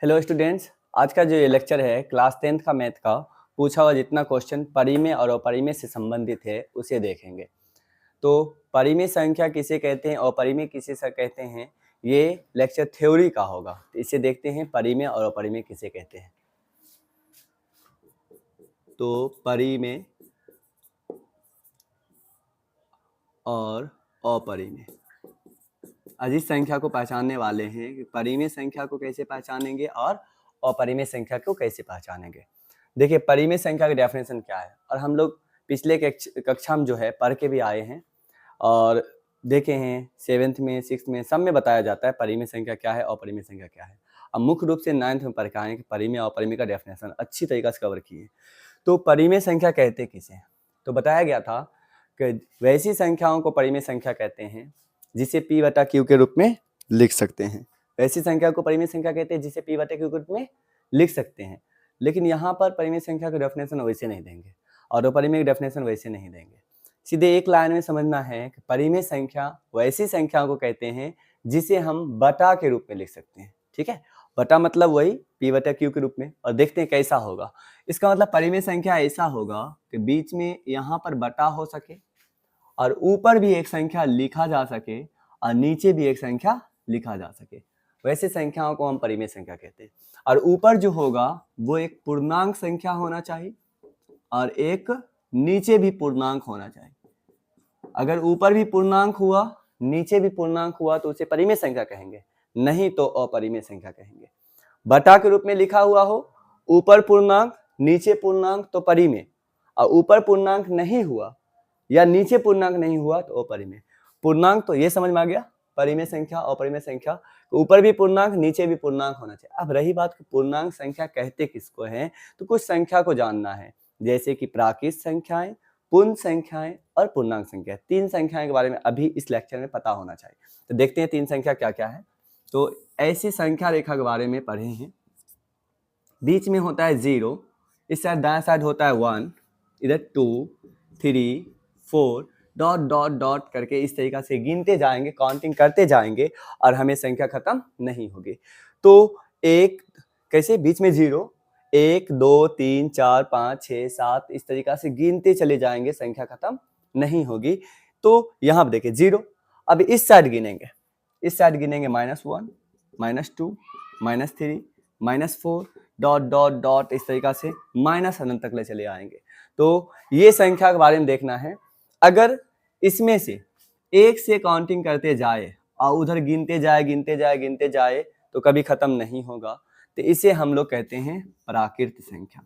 Hello students, आज का जो ये लेक्चर है क्लास 10th का मैथ का पूछा हुआ जितना क्वेश्चन परिमेय और अपरिमेय से संबंधित है उसे देखेंगे। तो परिमेय संख्या किसे कहते हैं और अपरिमेय किसे कहते हैं, ये लेक्चर थ्योरी का होगा। तो इसे देखते हैं परिमेय और अपरिमेय किसे कहते हैं। तो परिमेय और अपरिमेय, आज इस संख्या को पहचानने वाले हैं कि परिमेय संख्या को कैसे पहचानेंगे और अपरिमेय संख्या को कैसे पहचानेंगे। देखिए परिमेय संख्या का डेफिनेशन क्या है, और हम लोग पिछले कक्षा में जो है पढ़ के भी आए हैं और देखे हैं, 7th में 6th में सब में बताया जाता है परिमेय संख्या क्या है और अपरिमेय संख्या क्या है। अब मुख्य रूप से 9th में पढ़ के आए हैं कि परिमेय और अपरिमेय का डेफिनेशन अच्छी तरीके से कवर किए। तो परिमेय संख्या कहते किसे हैं, तो बताया गया था कि वैसी संख्याओं को परिमेय संख्या कहते हैं जिसे p/q के रूप में लिख सकते हैं। वैसी संख्या को परिमेय संख्या कहते हैं जिसे p/q के रूप में लिख सकते हैं। लेकिन यहाँ पर परिमेय संख्या का डेफिनेशन वैसे नहीं देंगे और अपरिमेय का डेफिनेशन वैसे नहीं देंगे। सीधे एक लाइन में समझना है कि परिमेय संख्या वैसी संख्या को कहते हैं जिसे हम बटा के रूप में लिख सकते हैं। ठीक है, बटा मतलब वही p/q के रूप में। और देखते हैं कैसा होगा। इसका मतलब परिमेय संख्या ऐसा होगा कि बीच में यहाँ पर बटा हो सके और ऊपर भी एक संख्या लिखा जा सके और नीचे भी एक संख्या लिखा जा सके, वैसे संख्याओं को हम परिमेय संख्या कहते हैं। और ऊपर जो होगा वो एक पूर्णांक संख्या होना चाहिए और एक नीचे भी पूर्णांक होना चाहिए। अगर ऊपर भी पूर्णांक हुआ नीचे भी पूर्णांक हुआ तो उसे परिमेय संख्या कहेंगे, नहीं तो अपरिमेय संख्या कहेंगे। बटा के रूप में लिखा हुआ हो, ऊपर पूर्णांक नीचे पूर्णांक तो परिमेय, और ऊपर पूर्णांक नहीं हुआ या नीचे पूर्णांक नहीं हुआ तो अपरिमेय। पूर्णांक तो ये समझ में आ गया, परिमेय संख्या अपरिमेय संख्या, ऊपर भी पूर्णांक नीचे भी पूर्णांक होना चाहिए। अब रही बात कि पूर्णांक संख्या कहते किसको हैं, तो कुछ संख्या को जानना है, जैसे कि प्राकृत संख्याएं, पूर्ण संख्याएं और पूर्णांक संख्या। 3 संख्याएं के बारे में अभी इस लेक्चर में पता होना चाहिए। तो देखते हैं 3 संख्या क्या क्या है। तो ऐसी संख्या रेखा के बारे में पढ़े हैं, बीच में होता है 0, इस साइड दाएं साइड होता है 1, इधर 2, 3, 4 डॉट डॉट डॉट करके इस तरीका से गिनते जाएंगे, काउंटिंग करते जाएंगे और हमें संख्या खत्म नहीं होगी। तो एक कैसे, बीच में 0, 1 2 3 4 5 6 7 इस तरीका से गिनते चले जाएंगे, संख्या खत्म नहीं होगी। तो यहाँ पर देखिए 0, अब इस साइड गिनेंगे, इस साइड गिनेंगे -1, -2, -3, -4 डॉट डॉट डॉट इस तरीका से माइनस अनंत तक ले चले आएंगे। तो ये संख्या के बारे में देखना है। अगर इसमें से एक से काउंटिंग करते जाए और उधर गिनते जाए तो कभी खत्म नहीं होगा। तो इसे हम लोग कहते हैं प्राकृत संख्या।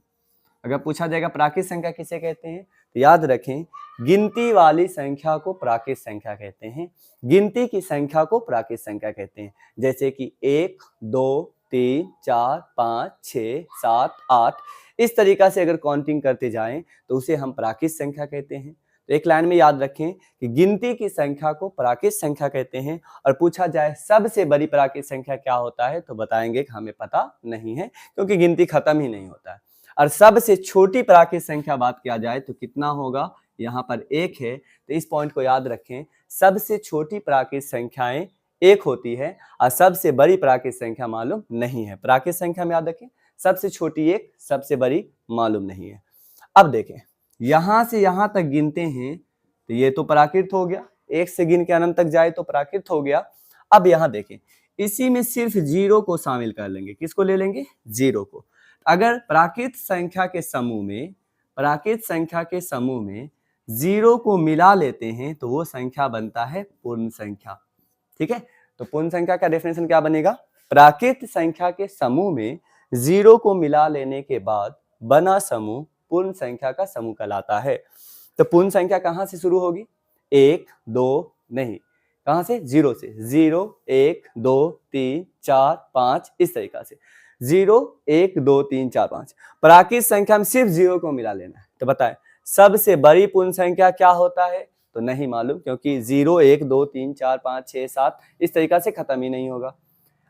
अगर पूछा जाएगा प्राकृत संख्या किसे कहते हैं, तो याद रखें गिनती वाली संख्या को प्राकृत संख्या कहते हैं, गिनती की संख्या को प्राकृत संख्या कहते हैं। जैसे कि 1 2 3 4 5 6 7 8 इस तरीका से अगर काउंटिंग करते जाएं तो उसे हम प्राकृत संख्या कहते हैं। तो एक लाइन में याद रखें कि गिनती की संख्या को प्राकृत संख्या कहते हैं। और पूछा जाए सबसे बड़ी प्राकृत संख्या क्या होता है, तो बताएंगे कि हमें पता नहीं है, क्योंकि गिनती खत्म ही नहीं होता है। और सबसे छोटी प्राकृत संख्या बात किया जाए तो कितना होगा, यहाँ पर 1 है। तो इस पॉइंट को याद रखें, सबसे छोटी प्राकृत संख्याएं 1 होती है और सबसे बड़ी प्राकृत संख्या मालूम नहीं है। प्राकृत संख्या में याद रखें सबसे छोटी 1, सबसे बड़ी मालूम नहीं है। अब देखें यहां से यहां तक गिनते हैं तो ये तो प्राकृत हो गया, 1 से गिन के अनंत तक जाए तो प्राकृत हो गया। अब यहां देखें इसी में सिर्फ 0 को शामिल कर लेंगे। किसको ले लेंगे, 0 को। अगर प्राकृत संख्या के समूह में 0 को मिला लेते हैं तो वो संख्या बनता है पूर्ण संख्या। ठीक है, तो पूर्ण संख्या का डेफिनेशन क्या बनेगा, प्राकृत संख्या के समूह में 0 को मिला लेने के बाद बना समूह पूर्ण संख्या का समूह कहलाता है। तो पूर्ण संख्या कहां से शुरू होगी, 1 2 नहीं, कहां से, 0 से। 0 1 2 3 4 5 इस तरीका से 0 1 2 3 4 5। प्राकृत संख्या में सिर्फ 0 को मिला लेना है। तो बताएं सबसे बड़ी पूर्ण संख्या क्या होता है, तो नहीं मालूम, क्योंकि 0 1 2 3 4 5 6 7 इस तरीका से खत्म ही नहीं होगा।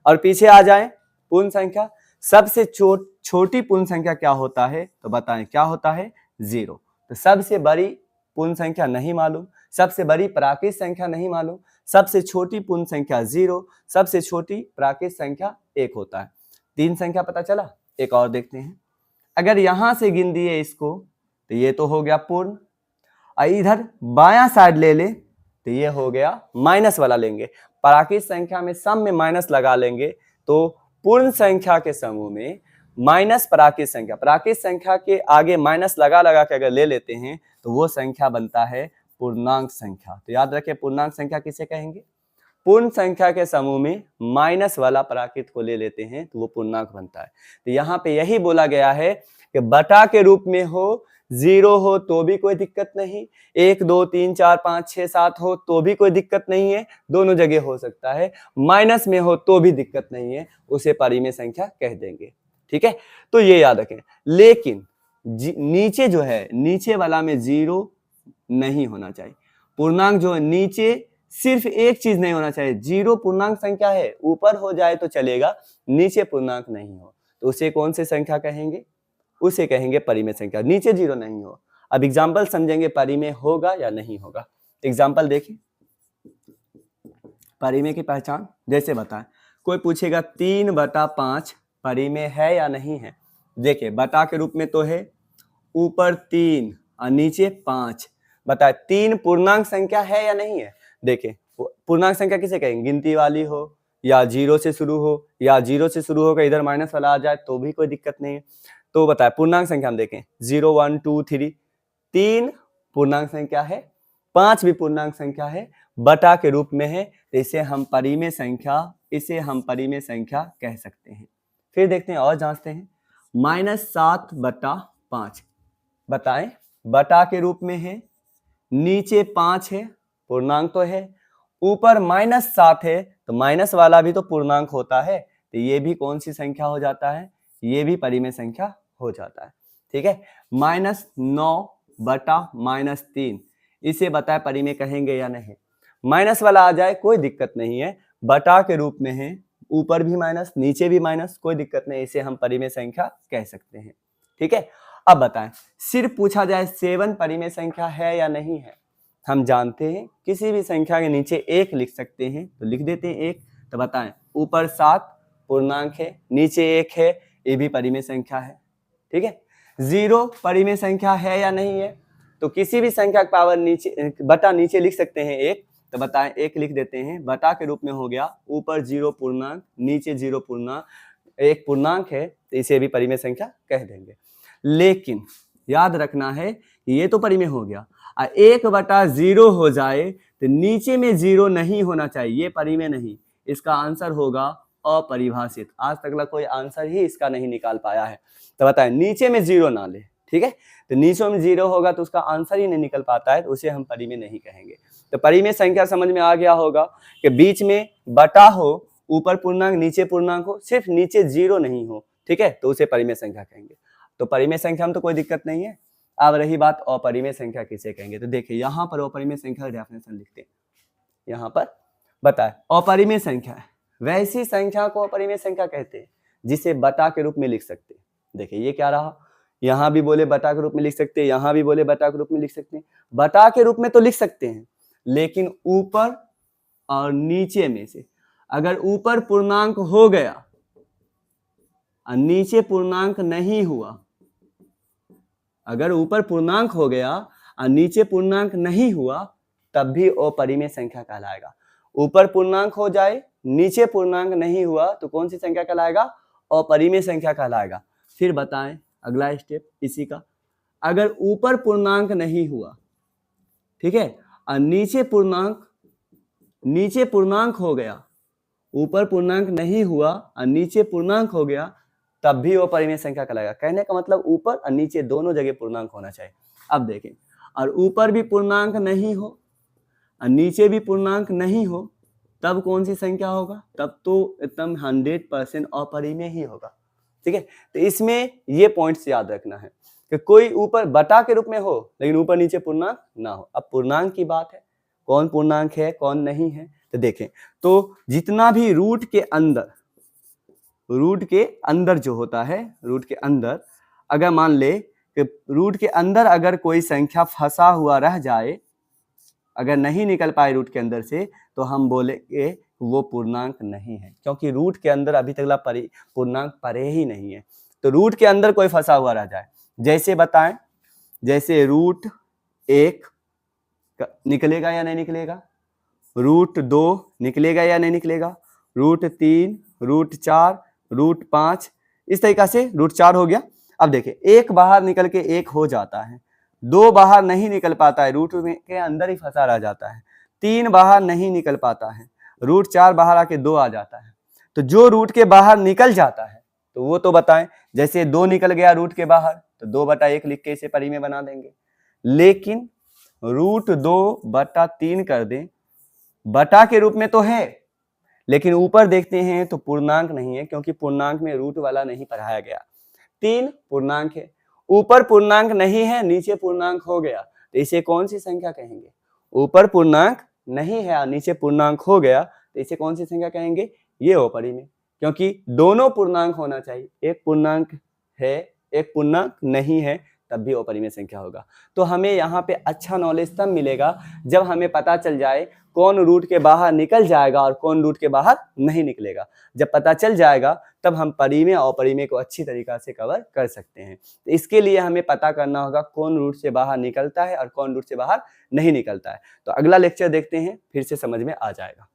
और पीछे आ जाएं पूर्ण संख्या, सबसे छोटी पूर्ण संख्या क्या होता है, तो बताएं क्या होता है, 0। तो सबसे बड़ी पूर्ण संख्या नहीं मालूम, सबसे बड़ी प्राकृत संख्या नहीं मालूम, सबसे छोटी पूर्ण संख्या 0, सबसे छोटी प्राकृत संख्या 1 होता है। 3 संख्या पता चला। एक और देखते हैं, अगर यहां से गिन दिए इसको तो ये तो हो गया पूर्ण, और इधर बायां साइड ले ले तो ये हो गया माइनस वाला लेंगे। प्राकृत संख्या में सम में माइनस लगा लेंगे तो पूर्ण संख्या के समूह में माइनस प्राकृत संख्या के आगे माइनस लगा लगा के अगर ले लेते हैं तो वो संख्या बनता है पूर्णांक संख्या। तो याद रखें, पूर्णांक संख्या किसे कहेंगे? पूर्ण संख्या के समूह में माइनस वाला प्राकृत को ले लेते हैं तो वो पूर्णांक बनता है। तो यहाँ पे यही बोला गया है कि बटा के रूप में हो, 0 हो तो भी कोई दिक्कत नहीं, 1 2 3 4 5 6 7 हो तो भी कोई दिक्कत नहीं है, दोनों जगह हो सकता है। माइनस में हो तो भी दिक्कत नहीं है, उसे परिमेय संख्या कह देंगे। ठीक है, तो ये याद रखें। लेकिन नीचे जो है, नीचे वाला में 0 नहीं होना चाहिए। पूर्णांक जो है नीचे सिर्फ एक चीज नहीं होना चाहिए, 0 पूर्णांक संख्या है, ऊपर हो जाए तो चलेगा, नीचे पूर्णांक नहीं हो तो उसे कौन सी संख्या कहेंगे? उसे कहेंगे परिमेय संख्या, नीचे 0 नहीं हो। अब एग्जाम्पल समझेंगे परिमेय होगा या नहीं होगा। एग्जाम्पल देखिए, परिमेय की पहचान जैसे बताएं, कोई पूछेगा 3/5 परिमेय है या नहीं है। देखिए बटा के रूप में तो है, ऊपर 3 और नीचे 5, बताए 3 पूर्णांक संख्या है या नहीं है। देखिए पूर्णांक संख्या किसे कहेंगे? गिनती वाली हो या 0 से शुरू हो, या 0 से शुरू होकर इधर माइनस वाला आ जाए तो भी कोई दिक्कत नहीं है। तो बताए पूर्णांक संख्या हम देखें, 0 1 2 3, 3 पूर्णांक संख्या है, 5 भी पूर्णांक संख्या है, बटा के रूप में है, इसे हम परिमेय संख्या कह सकते हैं। फिर देखते हैं और जांचते हैं, -7/5 बताएं, बटा के रूप में है, नीचे 5 है, पूर्णांक तो है, ऊपर -7 है तो माइनस वाला भी तो पूर्णांक होता है, तो ये भी कौन सी संख्या हो जाता है? ये भी परिमेय संख्या हो जाता है। ठीक है, -9/-3 इसे बताए परिमेय कहेंगे या नहीं। माइनस वाला आ जाए कोई दिक्कत नहीं है, बटा के रूप में है, ऊपर भी माइनस नीचे भी माइनस, कोई दिक्कत नहीं, इसे हम परिमेय संख्या कह सकते हैं। ठीक है, अब बताएं, सिर्फ पूछा जाए 7 परिमेय संख्या है या नहीं है। हम जानते हैं किसी भी संख्या के नीचे 1 लिख सकते हैं, तो लिख देते हैं 1। तो बताएं, ऊपर 7 पूर्णांक है, नीचे 1 है, ये भी परिमेय संख्या है। ठीक है, 0 परिमेय संख्या है या नहीं है, तो किसी भी संख्या का पावर नीचे बटा नीचे लिख सकते हैं 1। तो बताएं 1 लिख देते हैं, बटा के रूप में हो गया, ऊपर 0 पूर्णांक, नीचे 0 पूर्णांक, 1 पूर्णांक है, तो इसे भी परिमेय संख्या कह देंगे। लेकिन याद रखना है ये तो परिमेय हो गया, 1/0 हो जाए तो नीचे में 0 नहीं होना चाहिए, ये परिमेय नहीं, इसका आंसर होगा अपरिभाषित। आज तक कोई आंसर ही इसका नहीं निकाल पाया है। तो बताएं, नीचे में 0 ना ले। ठीक है, तो नीचे में 0 होगा तो उसका आंसर ही नहीं निकल पाता है, तो उसे हम परिमेय नहीं कहेंगे। तो परिमेय संख्या समझ में आ गया होगा कि बीच में बटा हो, ऊपर पूर्णांक नीचे पूर्णांक हो, सिर्फ नीचे 0 नहीं हो। ठीक है, तो उसे परिमेय संख्या कहेंगे। तो परिमेय संख्या में तो कोई दिक्कत नहीं है। अब रही बात अपरिमेय संख्या किसे कहेंगे, तो देखिए यहाँ पर अपरिमेय संख्या का डेफिनेशन लिखते हैं। यहाँ पर बताए अपरिमेय संख्या है वैसी संख्या को अपरिमेय संख्या कहते हैं जिसे बटा के रूप में लिख सकते हैं। देखिए ये क्या रहा, यहाँ भी बोले बटा के रूप में लिख सकते हैं, यहाँ भी बोले बटा के रूप में लिख सकते हैं। बटा के रूप में तो लिख सकते हैं, लेकिन ऊपर और नीचे में से अगर ऊपर पूर्णांक हो गया और नीचे पूर्णांक नहीं हुआ, अगर ऊपर पूर्णांक हो गया और नीचे पूर्णांक नहीं हुआ, तब भी अपरिमेय संख्या कहलाएगा। ऊपर पूर्णांक हो जाए, नीचे पूर्णांक नहीं हुआ, तो कौन सी संख्या कहलाएगा? अपरिमेय संख्या कहलाएगा। फिर बताएं अगला स्टेप इसी का, अगर ऊपर पूर्णांक नहीं हुआ, ठीक है, और नीचे पूर्णांक हो गया, ऊपर पूर्णांक नहीं हुआ और नीचे पूर्णांक हो गया, तब भी वो परिमेय संख्या कहलाएगा। कहने का मतलब ऊपर और नीचे दोनों जगह पूर्णांक होना चाहिए। अब देखें, और ऊपर भी पूर्णांक नहीं हो और नीचे भी पूर्णांक नहीं हो, तब कौन सी संख्या होगा? तब तो एकदम 100% अपरिमेय ही होगा। ठीक है, तो इसमें ये पॉइंट्स याद रखना है कि कोई ऊपर बटा के रूप में हो लेकिन ऊपर नीचे पूर्णांक ना हो। अब पूर्णांक की बात है, कौन पूर्णांक है कौन नहीं है, तो देखें, तो जितना भी रूट के अंदर जो होता है, रूट के अंदर अगर मान ले कि रूट के अंदर अगर कोई संख्या फंसा हुआ रह जाए, अगर नहीं निकल पाए रूट के अंदर से, तो हम बोलेंगे वो पूर्णांक नहीं है, क्योंकि रूट के अंदर अभी तक पूर्णांक पड़े ही नहीं है। तो रूट के अंदर कोई फंसा हुआ रह जाए, जैसे बताएं, जैसे रूट 1 निकलेगा या नहीं निकलेगा, रूट 2 निकलेगा या नहीं निकलेगा, रूट 3, रूट 4, रूट 5, इस तरीका से रूट 4 हो गया। अब देखिए, एक बाहर निकल के एक हो जाता है, 2 बाहर नहीं निकल पाता है, रूट के अंदर ही फंसा रह जाता है, 3 बाहर नहीं निकल पाता है, रूट 4 बाहर आके 2 आ जाता है। तो जो रूट के बाहर निकल जाता है तो वो तो बताएं, जैसे 2 निकल गया रूट के बाहर तो 2/1 लिख के इसे परिमेय बना देंगे। लेकिन रूट 2/3 कर दें, बटा के रूप में तो है, लेकिन ऊपर देखते हैं तो पूर्णांक नहीं है, क्योंकि पूर्णांक में रूट वाला नहीं पढ़ाया गया। 3 पूर्णांक है, ऊपर पूर्णांक नहीं है, नीचे पूर्णांक हो गया, तो इसे कौन सी संख्या कहेंगे? ऊपर पूर्णांक नहीं है और नीचे पूर्णांक हो गया, तो इसे कौन सी संख्या कहेंगे? ये अपरिमेय, क्योंकि दोनों पूर्णांक होना चाहिए, एक पूर्णांक है एक पूर्णांक नहीं है, तब भी अपरिमेय संख्या होगा। तो हमें यहाँ पे अच्छा नॉलेज तब मिलेगा जब हमें पता चल जाए कौन रूट के बाहर निकल जाएगा और कौन रूट के बाहर नहीं निकलेगा। जब पता चल जाएगा तब हम परिमेय और अपरिमेय को अच्छी तरीका से कवर कर सकते हैं। तो इसके लिए हमें पता करना होगा कौन रूट से बाहर निकलता है और कौन रूट से बाहर नहीं निकलता है। तो अगला लेक्चर देखते हैं, फिर से समझ में आ जाएगा।